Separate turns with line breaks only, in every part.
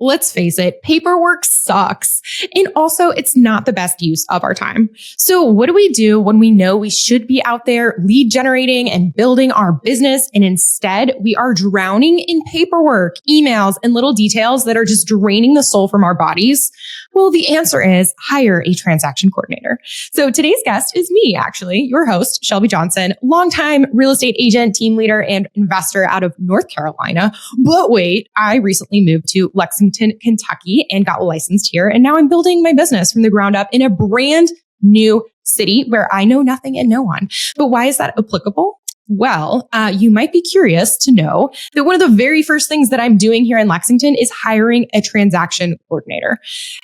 let's face it, paperwork sucks. And also, it's not the best use of our time. So what do we do when we know we should be out there lead generating and building our business, and instead we are drowning in paperwork, emails, and little details that are just draining the soul from our bodies? Well, the answer is hire a transaction coordinator. So today's guest is me, actually, your host, Shelby Johnson, longtime real estate agent, team leader, and investor out of North Carolina. But wait, I recently moved to Lexington, Kentucky, and got licensed here. And now I'm building my business from the ground up in a brand new city where I know nothing and no one. But why is that applicable? Well, you might be curious to know that one of the very first things that I'm doing here in Lexington is hiring a transaction coordinator.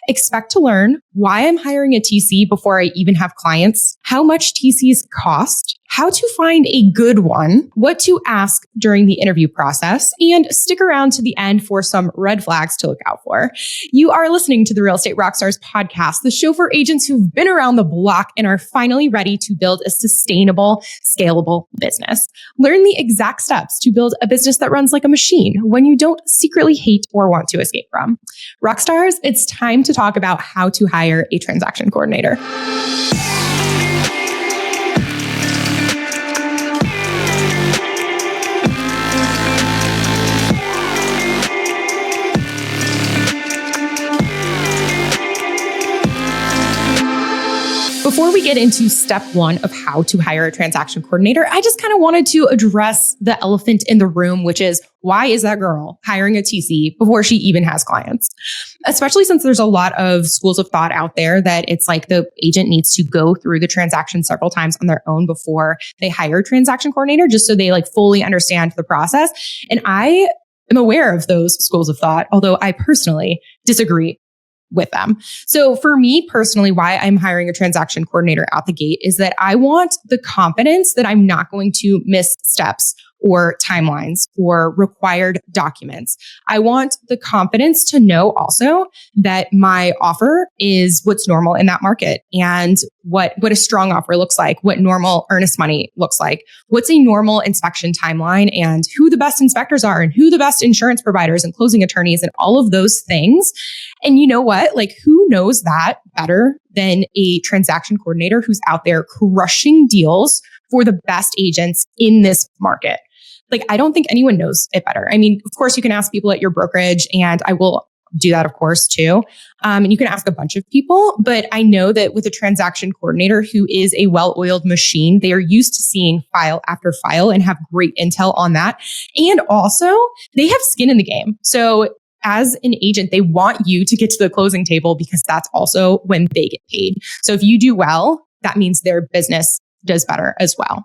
Expect to learn why I'm hiring a TC before I even have clients, how much TCs cost, how to find a good one, what to ask during the interview process, and stick around to the end for some red flags to look out for. You are listening to the Real Estate Rockstars podcast, the show for agents who've been around the block and are finally ready to build a sustainable, scalable business. Learn the exact steps to build a business that runs like a machine when you don't secretly hate or want to escape from. Rockstars, it's time to talk about how to hire a transaction coordinator. Before we get into step one of how to hire a transaction coordinator, I just kind of wanted to address the elephant in the room, which is, why is that girl hiring a TC before she even has clients? Especially since there's a lot of schools of thought out there that it's like the agent needs to go through the transaction several times on their own before they hire a transaction coordinator, just so they like fully understand the process. And I am aware of those schools of thought, although I personally disagree with them. So for me personally, why I'm hiring a transaction coordinator out the gate is that I want the confidence that I'm not going to miss steps or timelines or required documents. I want the confidence to know also that my offer is what's normal in that market and what a strong offer looks like, what normal earnest money looks like, what's a normal inspection timeline, and who the best inspectors are and who the best insurance providers and closing attorneys and all of those things. And you know what? Like, who knows that better than a transaction coordinator who's out there crushing deals for the best agents in this market? Like, I don't think anyone knows it better. I mean, of course, you can ask people at your brokerage, and I will do that, of course, too. And you can ask a bunch of people, but I know that with a transaction coordinator who is a well-oiled machine, they are used to seeing file after file and have great intel on that. And also, they have skin in the game. So as an agent, they want you to get to the closing table because that's also when they get paid. So if you do well, that means their business does better as well.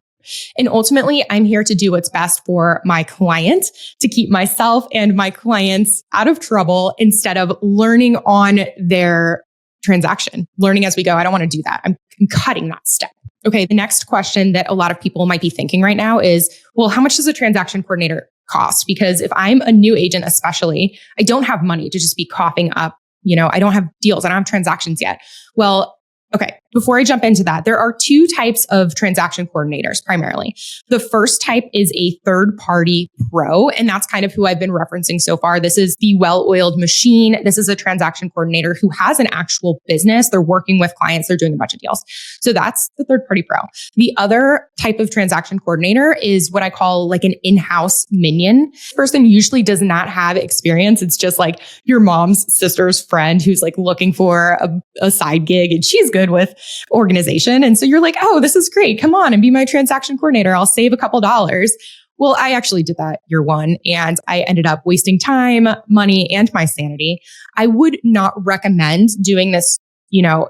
And ultimately, I'm here to do what's best for my client, to keep myself and my clients out of trouble instead of learning on their transaction, learning as we go. I don't want to do that. I'm cutting that step. Okay, the next question that a lot of people might be thinking right now is, well, how much does a transaction coordinator cost? Because if I'm a new agent, especially, I don't have money to just be coughing up, I don't have deals, I don't have transactions yet. Well, okay, before I jump into that, there are two types of transaction coordinators primarily. The first type is a third-party pro, and that's kind of who I've been referencing so far. This is the well-oiled machine. This is a transaction coordinator who has an actual business. They're working with clients. They're doing a bunch of deals. So that's the third-party pro. The other type of transaction coordinator is what I call like an in-house minion. This person usually does not have experience. It's just like your mom's sister's friend who's like looking for a side gig, and she's good with organization. And so you're like, oh, this is great. Come on and be my transaction coordinator. I'll save a couple dollars. Well, I actually did that year one, and I ended up wasting time, money, and my sanity. I would not recommend doing this,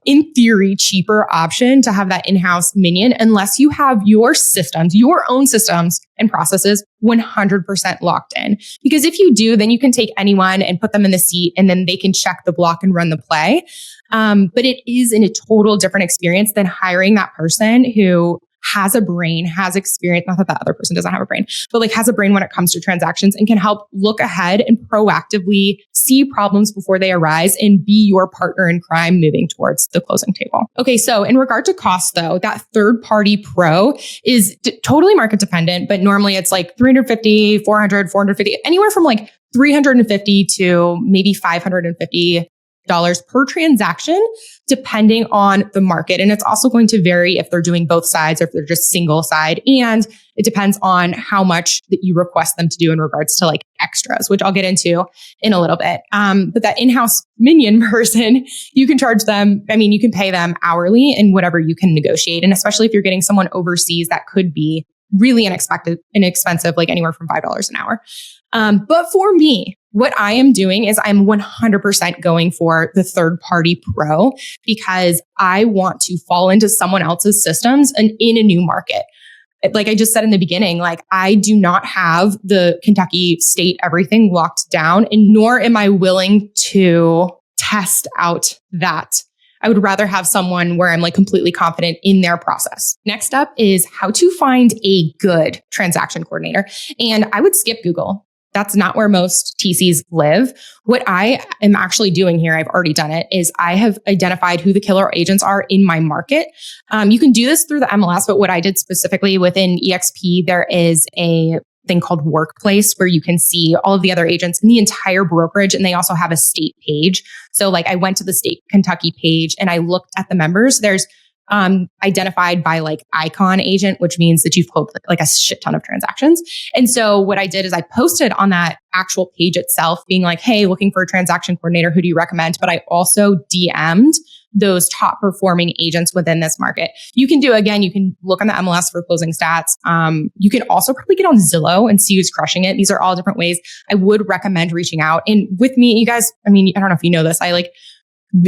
in theory, cheaper option to have that in-house minion unless you have your own systems and processes 100% locked in. Because if you do, then you can take anyone and put them in the seat, and then they can check the block and run the play. But it is in a total different experience than hiring that person who has a brain, has experience, not that the other person doesn't have a brain, but like has a brain when it comes to transactions and can help look ahead and proactively see problems before they arise and be your partner in crime moving towards the closing table. Okay, so in regard to cost though, that third party pro is totally market dependent, but normally it's like 350, 400, 450, anywhere from like 350 to maybe $550 per transaction, depending on the market. And it's also going to vary if they're doing both sides or if they're just single side. And it depends on how much that you request them to do in regards to like extras, which I'll get into in a little bit. But that in-house minion person, you can charge them. I mean, you can pay them hourly and whatever you can negotiate. And especially if you're getting someone overseas, that could be really inexpensive, like anywhere from $5 an hour. But for me, what I am doing is I'm 100% going for the third party pro because I want to fall into someone else's systems and in a new market. Like I just said in the beginning, like I do not have the Kentucky state everything locked down, and nor am I willing to test out that. I would rather have someone where I'm like completely confident in their process. Next up is how to find a good transaction coordinator. And I would skip Google. That's not where most TCs live. What I am actually doing here, I've already done it, is I have identified who the killer agents are in my market. You can do this through the MLS, but what I did specifically within EXP, there is a thing called Workplace where you can see all of the other agents in the entire brokerage. And they also have a state page. So like I went to the state Kentucky page and I looked at the members. There's identified by like icon agent, which means that you've closed like a shit ton of transactions. And so what I did is I posted on that actual page itself being like, hey, looking for a transaction coordinator. Who do you recommend? But I also DM'd those top performing agents within this market. You can look on the MLS for closing stats. You can also probably get on Zillow and see who's crushing it. These are all different ways. I would recommend reaching out. And with me, you guys, I mean, I don't know if you know this,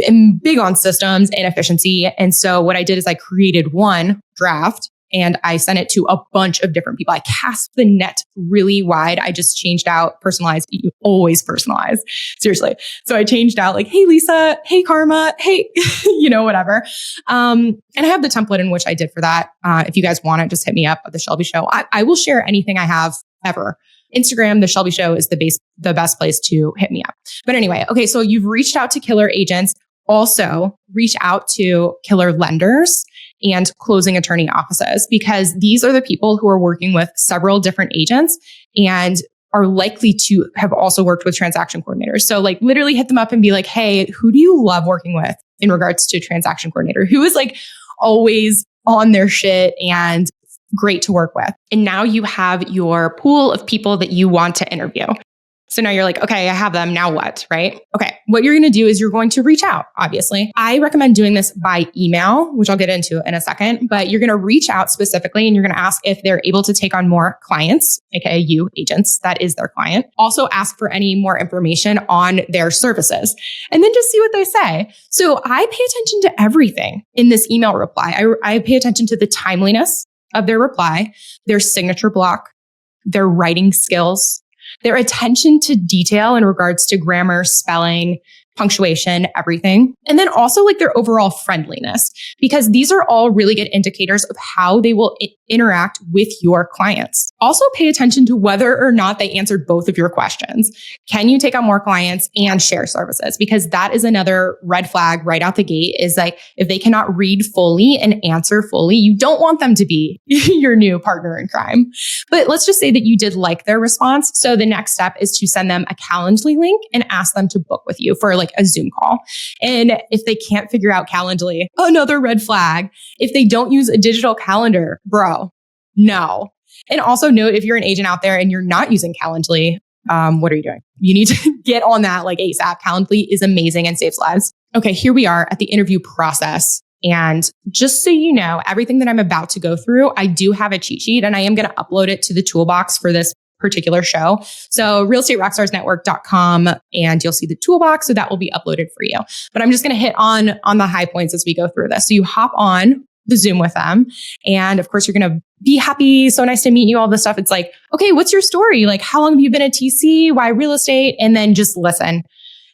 I'm big on systems and efficiency. And so what I did is I created one draft and I sent it to a bunch of different people. I cast the net really wide. I just changed out personalized. You always personalize. Seriously. So I changed out like, hey, Lisa, hey, Karma, hey, whatever. And I have the template in which I did for that. If you guys want it, just hit me up at the Shelby Show. I will share anything I have ever. Instagram, the Shelby Show is the best place to hit me up. But anyway, okay, so you've reached out to killer agents. Also, reach out to killer lenders and closing attorney offices, because these are the people who are working with several different agents and are likely to have also worked with transaction coordinators. So like literally hit them up and be like, hey, who do you love working with in regards to transaction coordinator? Who is like always on their shit and great to work with. And now you have your pool of people that you want to interview. So now you're like, okay, I have them. Now what? Right? Okay. What you're going to do is you're going to reach out, obviously. I recommend doing this by email, which I'll get into in a second, but you're going to reach out specifically and you're going to ask if they're able to take on more clients, aka you agents, that is their client. Also ask for any more information on their services and then just see what they say. So I pay attention to everything in this email reply. I pay attention to the timeliness of their reply, their signature block, their writing skills, their attention to detail in regards to grammar, spelling, punctuation, everything. And then also like their overall friendliness, because these are all really good indicators of how they will interact with your clients. Also pay attention to whether or not they answered both of your questions. Can you take on more clients and share services? Because that is another red flag right out the gate, is like if they cannot read fully and answer fully, you don't want them to be your new partner in crime. But let's just say that you did like their response. So the next step is to send them a Calendly link and ask them to book with you for like a Zoom call. And if they can't figure out Calendly, another red flag. If they don't use a digital calendar, bro, no. And also note, if you're an agent out there and you're not using Calendly, what are you doing? You need to get on that like ASAP. Calendly is amazing and saves lives. Okay, here we are at the interview process. And just so you know, everything that I'm about to go through, I do have a cheat sheet and I am going to upload it to the toolbox for this particular show. So realestaterockstarsnetwork.com and you'll see the toolbox. So that will be uploaded for you. But I'm just going to hit on the high points as we go through this. So you hop on the Zoom with them. And of course, you're going to be happy. So nice to meet you, all this stuff. It's like, okay, what's your story? Like, how long have you been at TC? Why real estate? And then just listen.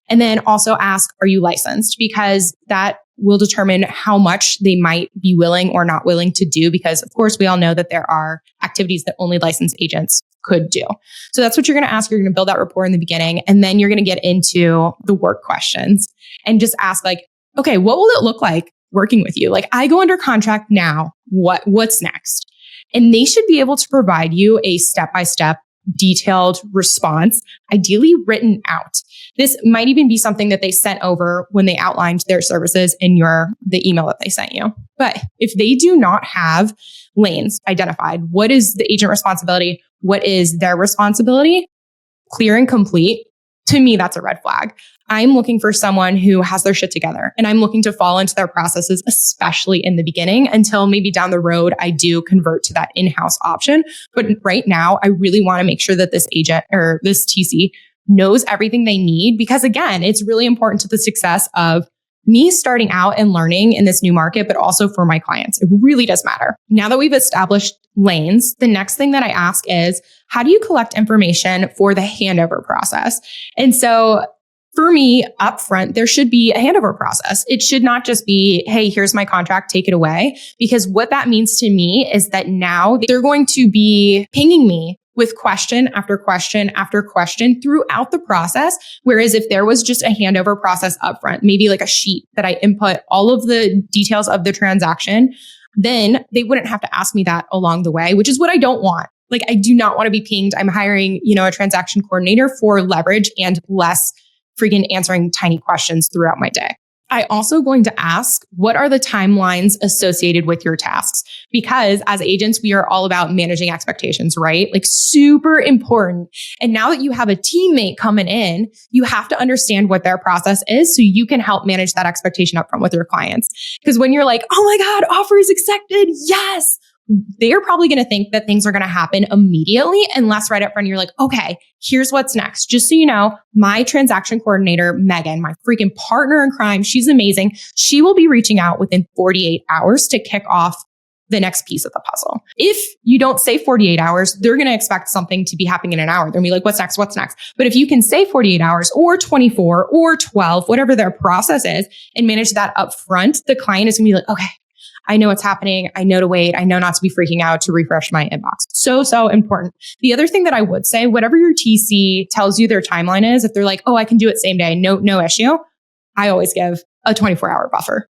And then also ask, are you licensed? Because that will determine how much they might be willing or not willing to do, because of course we all know that there are activities that only licensed agents could do. So that's what you're going to ask. You're going to build that rapport in the beginning, and then you're going to get into the work questions and just ask like, okay, what will it look like working with you? Like, I go under contract now. What's next? And they should be able to provide you a step-by-step detailed response, ideally written out. This might even be something that they sent over when they outlined their services in the email that they sent you. But if they do not have lanes identified, what is the agent responsibility? What is their responsibility? Clear and complete. To me, that's a red flag. I'm looking for someone who has their shit together, and I'm looking to fall into their processes, especially in the beginning, until maybe down the road, I do convert to that in-house option. But right now, I really want to make sure that this agent or this TC knows everything they need, because again, it's really important to the success of me starting out and learning in this new market, but also for my clients. It really does matter. Now that we've established lanes, the next thing that I ask is, how do you collect information for the handover process? And so for me, upfront, there should be a handover process. It should not just be, hey, here's my contract, take it away. Because what that means to me is that now they're going to be pinging me with question after question after question throughout the process. Whereas if there was just a handover process upfront, maybe like a sheet that I input all of the details of the transaction, then they wouldn't have to ask me that along the way, which is what I don't want. Like, I do not want to be pinged. I'm hiring, a transaction coordinator for leverage and less freaking answering tiny questions throughout my day. I also going to ask, what are the timelines associated with your tasks? Because as agents, we are all about managing expectations, right? Like, super important. And now that you have a teammate coming in, you have to understand what their process is so you can help manage that expectation up front with your clients. Because when you're like, oh my God, offer is accepted. Yes. They're probably going to think that things are going to happen immediately, unless right up front you're like, okay, here's what's next. Just so you know, my transaction coordinator, Megan, my freaking partner in crime, she's amazing. She will be reaching out within 48 hours to kick off the next piece of the puzzle. If you don't say 48 hours, they're going to expect something to be happening in an hour. They're going to be like, what's next? What's next? But if you can say 48 hours or 24 or 12, whatever their process is, and manage that up front, the client is going to be like, okay, I know what's happening. I know to wait. I know not to be freaking out to refresh my inbox. So important. The other thing that I would say, whatever your TC tells you their timeline is, if they're like, oh, I can do it same day, no issue, I always give a 24-hour buffer.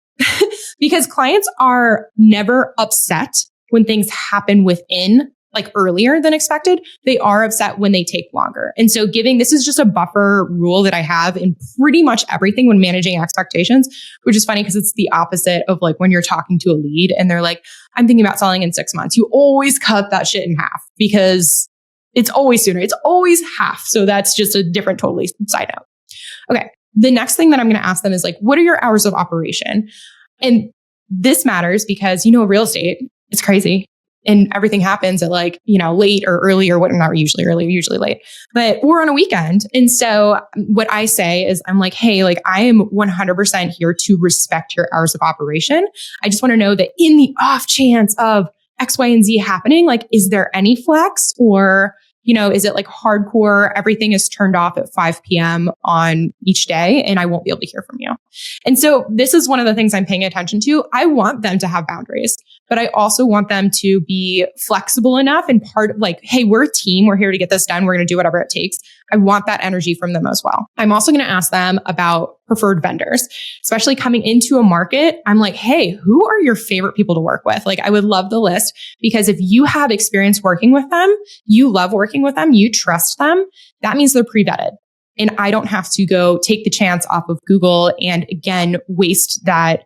Because clients are never upset when things happen within, like, earlier than expected. They are upset when they take longer. And so this is just a buffer rule that I have in pretty much everything when managing expectations, which is funny because it's the opposite of like when you're talking to a lead and they're like, I'm thinking about selling in 6 months. You always cut that shit in half because it's always sooner. It's always half. So that's just a different totally side note. Okay. The next thing that I'm going to ask them is like, what are your hours of operation? And this matters because, real estate, it's crazy. And everything happens at like, late or early or what, not usually early, usually late, but we're on a weekend. And so what I say is I'm like, hey, like, I am 100% here to respect your hours of operation. I just want to know that in the off chance of X, Y, and Z happening, like, is there any flex, or, is it like hardcore? Everything is turned off at 5 p.m. on each day and I won't be able to hear from you. And so this is one of the things I'm paying attention to. I want them to have boundaries, but I also want them to be flexible enough and part of like, hey, we're a team. We're here to get this done. We're going to do whatever it takes. I want that energy from them as well. I'm also going to ask them about preferred vendors, especially coming into a market. I'm like, hey, who are your favorite people to work with? Like, I would love the list, because if you have experience working with them, you love working with them, you trust them, that means they're pre-vetted. And I don't have to go take the chance off of Google and again, waste that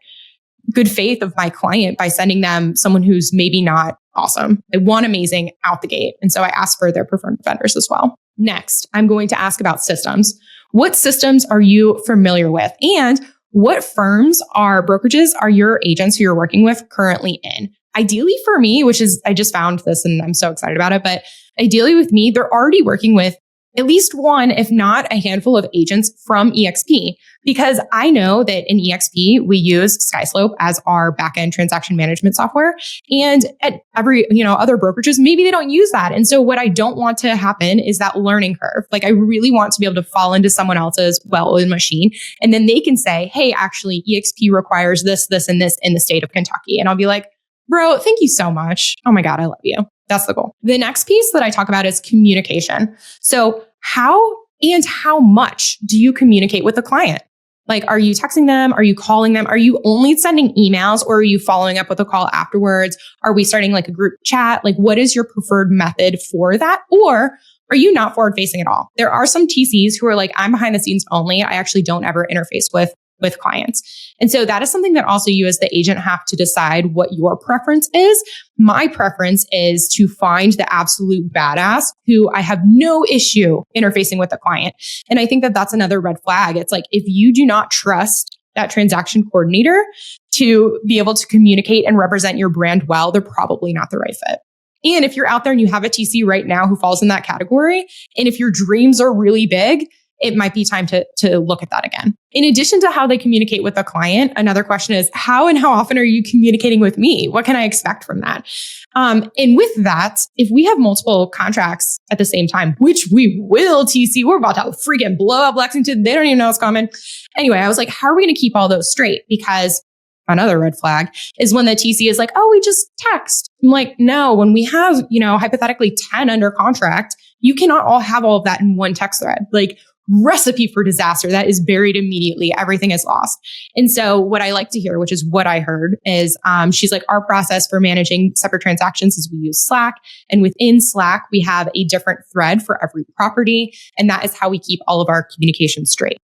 good faith of my client by sending them someone who's maybe not awesome. I want amazing out the gate. And so I ask for their preferred vendors as well. Next, I'm going to ask about systems. What systems are you familiar with? And what firms or brokerages are your agents who you're working with currently in? Ideally for me, which is, I just found this and I'm so excited about it, but ideally with me, they're already working with at least one, if not a handful of agents from EXP, because I know that in EXP, we use SkySlope as our backend transaction management software. And at every, other brokerages, maybe they don't use that. And so what I don't want to happen is that learning curve. Like I really want to be able to fall into someone else's well-oiled machine. And then they can say, hey, actually EXP requires this, this, and this in the state of Kentucky. And I'll be like, bro, thank you so much. Oh my God, I love you. That's the goal. The next piece that I talk about is communication. So how and how much do you communicate with the client? Like, are you texting them? Are you calling them? Are you only sending emails or are you following up with a call afterwards? Are we starting like a group chat? Like, what is your preferred method for that? Or are you not forward facing at all? There are some TCs who are like, I'm behind the scenes only. I actually don't ever interface with clients. And so that is something that also you as the agent have to decide what your preference is. My preference is to find the absolute badass who I have no issue interfacing with the client. And I think that that's another red flag. It's like, if you do not trust that transaction coordinator to be able to communicate and represent your brand well, they're probably not the right fit. And if you're out there and you have a TC right now who falls in that category, and if your dreams are really big, it might be time to look at that again. In addition to how they communicate with the client, another question is how and how often are you communicating with me? What can I expect from that? And with that, if we have multiple contracts at the same time, which we will, TC, we're about to freaking blow up Lexington. They don't even know it's coming. Anyway, I was like, how are we going to keep all those straight? Because another red flag is when the TC is like, oh, we just text. I'm like, no, when we have, hypothetically 10 under contract, you cannot all have all of that in one text thread. Like, recipe for disaster. That is buried immediately. Everything is lost. And so what I like to hear, which is what I heard, is she's like, our process for managing separate transactions is we use Slack. And within Slack, we have a different thread for every property. And that is how we keep all of our communication straight.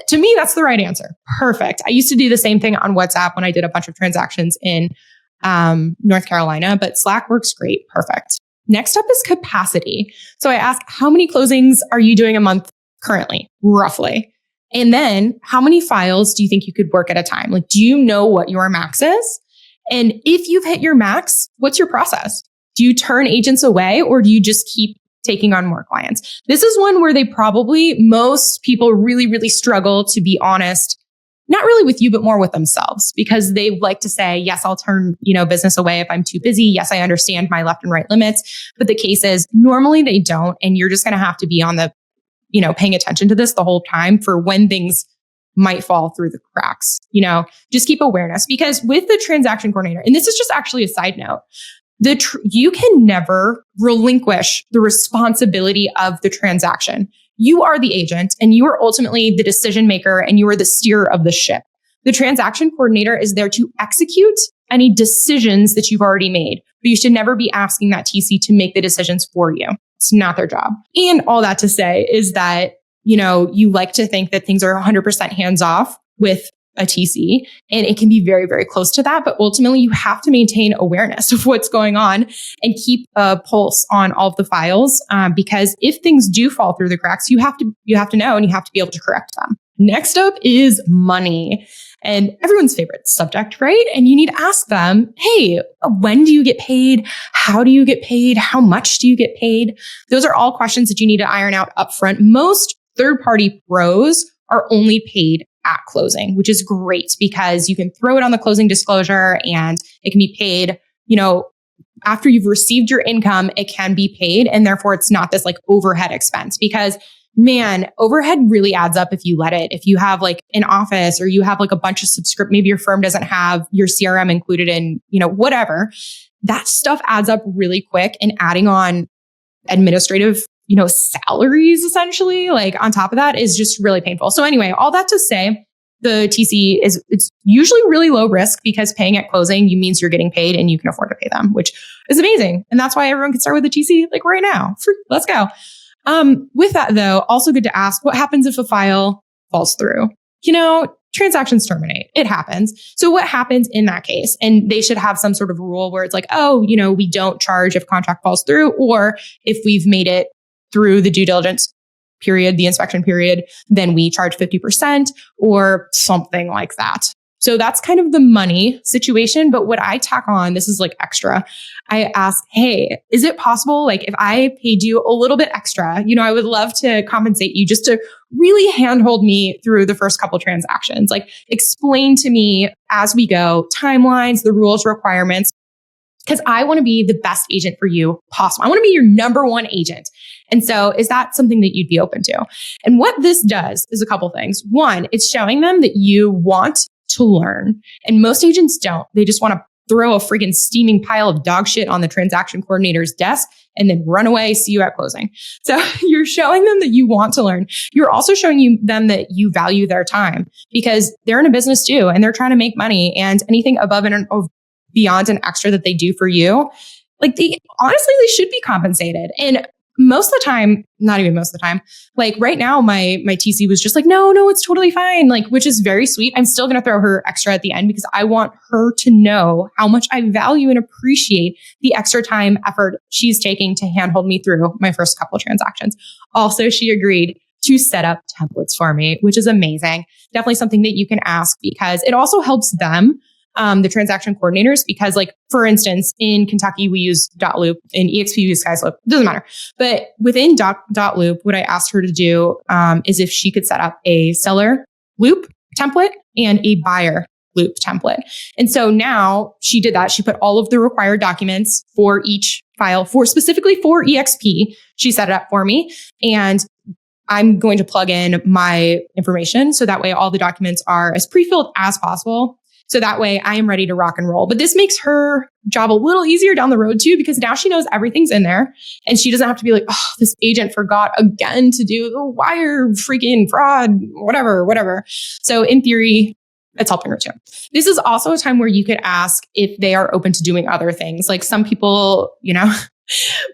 To me, that's the right answer. Perfect. I used to do the same thing on WhatsApp when I did a bunch of transactions in North Carolina, but Slack works great. Perfect. Next up is capacity. So I ask, how many closings are you doing a month currently, roughly? And then how many files do you think you could work at a time? Like, do you know what your max is? And if you've hit your max, what's your process? Do you turn agents away or do you just keep taking on more clients? This is one where most people really, really struggle to be honest, not really with you, but more with themselves, because they like to say, yes, I'll turn, business away if I'm too busy. Yes, I understand my left and right limits. But the case is normally they don't. And you're just going to have to be on the paying attention to this the whole time for when things might fall through the cracks. Just keep awareness, because with the transaction coordinator, and this is just actually a side note, you can never relinquish the responsibility of the transaction. You are the agent and you are ultimately the decision maker and you are the steerer of the ship. The transaction coordinator is there to execute any decisions that you've already made, but you should never be asking that TC to make the decisions for you. It's not their job. And all that to say is that, you like to think that things are 100% hands off with a TC, and it can be very, very close to that. But ultimately, you have to maintain awareness of what's going on and keep a pulse on all of the files, because if things do fall through the cracks, you have to know and you have to be able to correct them. Next up is money. And everyone's favorite subject, right? And you need to ask them, hey, when do you get paid? How do you get paid? How much do you get paid? Those are all questions that you need to iron out upfront. Most third-party pros are only paid at closing, which is great because you can throw it on the closing disclosure and it can be paid, after you've received your income, it can be paid. And therefore it's not this like overhead expense, because man, overhead really adds up if you let it. If you have like an office or you have like a bunch of maybe your firm doesn't have your CRM included in, whatever, that stuff adds up really quick, and adding on administrative, salaries essentially, like on top of that is just really painful. So anyway, all that to say, the TC it's usually really low risk, because paying at closing, means you're getting paid and you can afford to pay them, which is amazing. And that's why everyone can start with a TC like right now. Let's go. With that though, also good to ask, what happens if a file falls through? Transactions terminate. It happens. So what happens in that case? And they should have some sort of rule where it's like, oh, we don't charge if contract falls through, or if we've made it through the due diligence period, the inspection period, then we charge 50% or something like that. So that's kind of the money situation. But what I tack on, this is like extra. I ask, hey, is it possible? Like if I paid you a little bit extra, I would love to compensate you just to really handhold me through the first couple transactions. Like explain to me as we go, timelines, the rules, requirements, because I want to be the best agent for you possible. I want to be your number one agent. And so is that something that you'd be open to? And what this does is a couple things. One, it's showing them that you want to learn. And most agents don't. They just want to throw a freaking steaming pile of dog shit on the transaction coordinator's desk and then run away, see you at closing. So you're showing them that you want to learn. You're also showing them that you value their time because they're in a business too, and they're trying to make money, and anything above and beyond an extra that they do for you, like they should be compensated. And most of the time, not even most of the time, like right now, my TC was just like, no, it's totally fine. Like, which is very sweet. I'm still going to throw her extra at the end because I want her to know how much I value and appreciate the extra time, effort she's taking to handhold me through my first couple of transactions. Also, she agreed to set up templates for me, which is amazing. Definitely something that you can ask because it also helps them, the transaction coordinators, because like, for instance, in Kentucky, we use .loop, in EXP, we use SkySlope. It doesn't matter. But within .loop, what I asked her to do is if she could set up a seller loop template and a buyer loop template. And so now she did that. She put all of the required documents for each file specifically for EXP. She set it up for me, and I'm going to plug in my information. So that way all the documents are as pre-filled as possible. So that way I am ready to rock and roll. But this makes her job a little easier down the road too, because now she knows everything's in there and she doesn't have to be like, oh, this agent forgot again to do the wire freaking fraud, whatever. So in theory, it's helping her too. This is also a time where you could ask if they are open to doing other things. Like some people,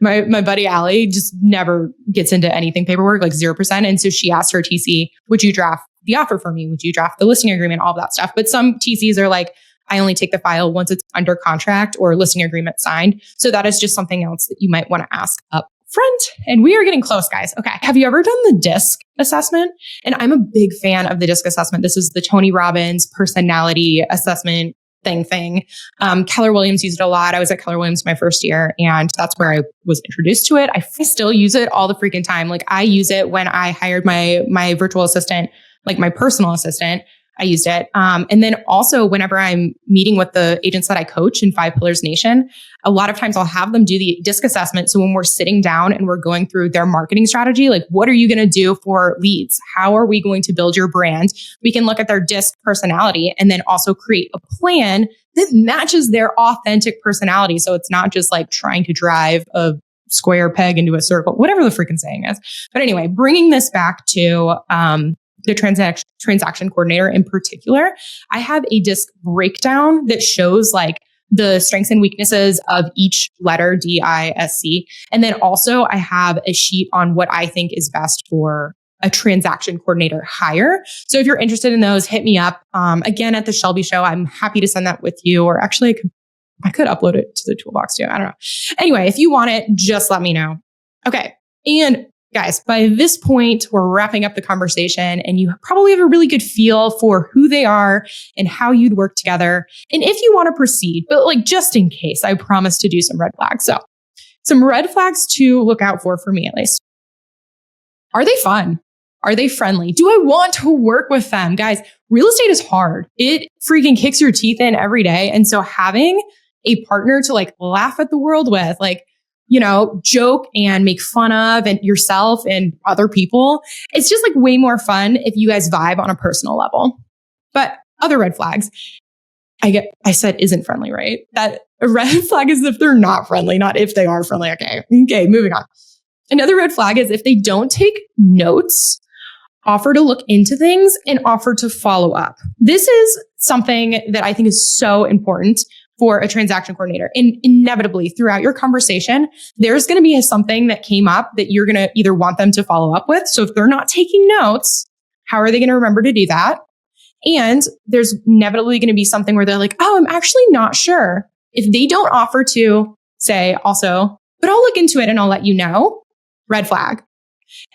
my buddy Allie just never gets into anything paperwork, like 0%. And so she asked her TC, would you draft the offer for me? Would you draft the listing agreement? All of that stuff. But some TCs are like, I only take the file once it's under contract or listing agreement signed. So that is just something else that you might want to ask up front. And we are getting close, guys. Okay. Have you ever done the DISC assessment? And I'm a big fan of the DISC assessment. This is the Tony Robbins personality assessment thing. Keller Williams used it a lot. I was at Keller Williams my first year, and that's where I was introduced to it. I still use it all the freaking time. Like I use it when I hired my virtual assistant, like my personal assistant. I used it. And then also whenever I'm meeting with the agents that I coach in 5 Pillars Nation, a lot of times I'll have them do the DISC assessment. So when we're sitting down and we're going through their marketing strategy, like what are you going to do for leads? How are we going to build your brand? We can look at their DISC personality and then also create a plan that matches their authentic personality. So it's not just like trying to drive a square peg into a circle, whatever the freaking saying is. But anyway, bringing this back to, the transaction coordinator in particular, I have a DISC breakdown that shows like the strengths and weaknesses of each letter, DISC. And then also I have a sheet on what I think is best for a transaction coordinator hire. So if you're interested in those, hit me up. Again, at the Shelby Show, I'm happy to send that with you, or actually I could upload it to the toolbox too. I don't know. Anyway, if you want it, just let me know. Okay. And guys, by this point, we're wrapping up the conversation and you probably have a really good feel for who they are and how you'd work together. And if you want to proceed, but like just in case, I promise to do some red flags. So some red flags to look out for me at least. Are they fun? Are they friendly? Do I want to work with them? Guys, real estate is hard. It freaking kicks your teeth in every day. And so having a partner to like laugh at the world with, like, joke and make fun of and yourself and other people. It's just like way more fun if you guys vibe on a personal level. But other red flags, I said isn't friendly, right? That a red flag is if they're not friendly, not if they are friendly. Okay, moving on. Another red flag is if they don't take notes, offer to look into things, and offer to follow up. This is something that I think is so important for a transaction coordinator. And inevitably throughout your conversation, there's going to be something that came up that you're going to either want them to follow up with. So if they're not taking notes, how are they going to remember to do that? And there's inevitably going to be something where they're like, oh, I'm actually not sure. If they don't offer to say also, but I'll look into it and I'll let you know, red flag.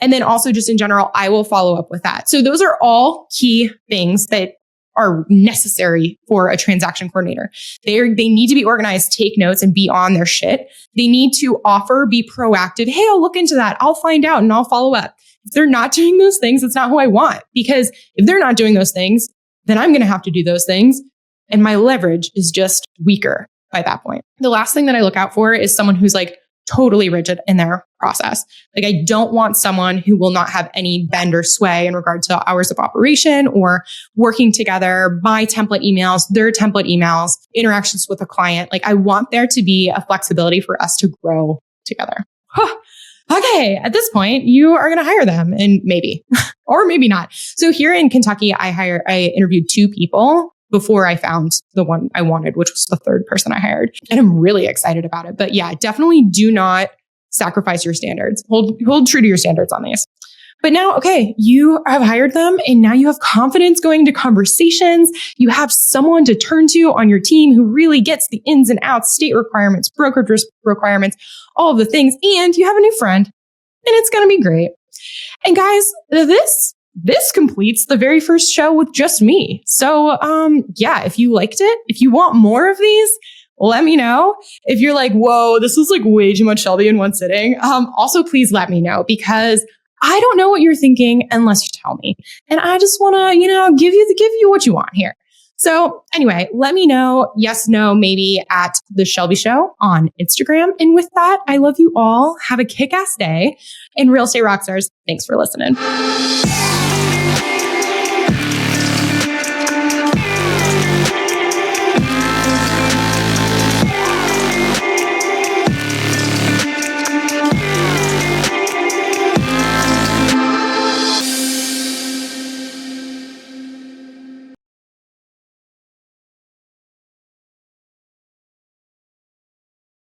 And then also just in general, I will follow up with that. So those are all key things that are necessary for a transaction coordinator. They need to be organized, take notes, and be on their shit. They need to offer, be proactive. Hey, I'll look into that. I'll find out and I'll follow up. If they're not doing those things, it's not who I want. Because if they're not doing those things, then I'm going to have to do those things. And my leverage is just weaker by that point. The last thing that I look out for is someone who's like totally rigid in their process. Like I don't want someone who will not have any bend or sway in regard to hours of operation or working together, my template emails, their template emails, interactions with a client. Like I want there to be a flexibility for us to grow together. Okay, at this point, you are going to hire them and maybe, or maybe not. So here in Kentucky, I interviewed 2 people before I found the one I wanted, which was the 3rd person I hired. And I'm really excited about it. But yeah, definitely do not sacrifice your standards. Hold true to your standards on these. But now, okay, you have hired them and now you have confidence going to conversations. You have someone to turn to on your team who really gets the ins and outs, state requirements, brokerage requirements, all of the things. And you have a new friend and it's going to be great. And guys, this completes the very first show with just me. So, yeah, if you liked it, if you want more of these, let me know. If you're like, whoa, this was like way too much Shelby in one sitting. Also, please let me know because I don't know what you're thinking unless you tell me. And I just want to, give you what you want here. So anyway, let me know. Yes, no, maybe at the Shelby Show on Instagram. And with that, I love you all. Have a kick-ass day. And Real Estate Rockstars, thanks for listening.